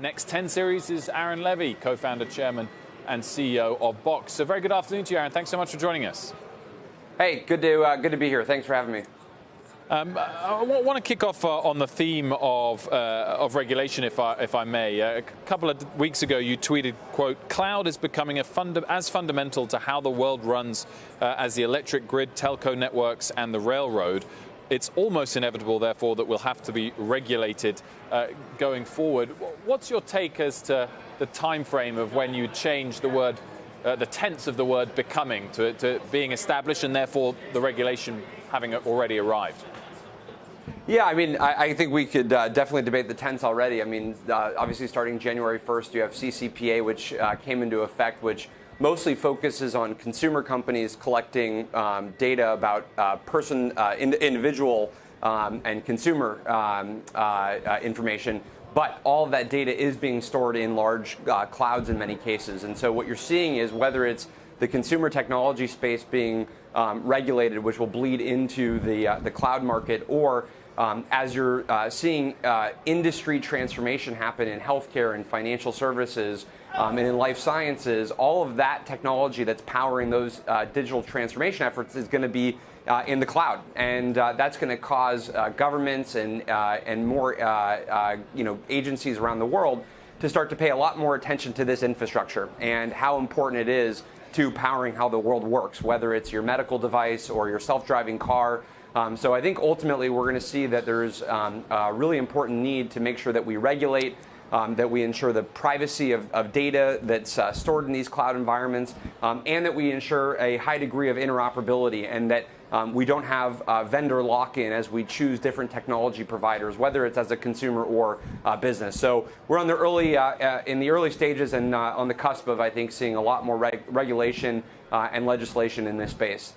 Next 10 Series is Aaron Levie, co-founder, chairman, and CEO of Box. So very good afternoon to you, Aaron. Thanks so much for joining us. Hey, good to be here. Thanks for having me. I want to kick off on the theme of regulation, if I may. A couple of weeks ago, you tweeted, quote, "Cloud is becoming as fundamental to how the world runs as the electric grid, telco networks, and the railroad. It's almost inevitable, therefore, that we'll have to be regulated going forward." What's your take as to the time frame of when you change the word, the tense of the word "becoming" to being established, and therefore the regulation having already arrived? Yeah, I mean, I think we could definitely debate the tense already. I mean, obviously starting January 1st, you have CCPA, which came into effect, which mostly focuses on consumer companies collecting data about individual and consumer information. But all of that data is being stored in large clouds in many cases. And so what you're seeing is whether it's the consumer technology space being regulated, which will bleed into the cloud market, or as you're seeing industry transformation happen in healthcare and financial services and in life sciences, all of that technology that's powering those digital transformation efforts is going to be in the cloud, and that's going to cause governments and more agencies around the world to start to pay a lot more attention to this infrastructure and how important it is to powering how the world works, whether it's your medical device or your self-driving car. So I think ultimately we're going to see that there's a really important need to make sure that we regulate, that we ensure the privacy of data that's stored in these cloud environments, and that we ensure a high degree of interoperability, and that we don't have vendor lock-in as we choose different technology providers, whether it's as a consumer or business. So we're on the in the early stages and on the cusp of, I think, seeing a lot more regulation and legislation in this space.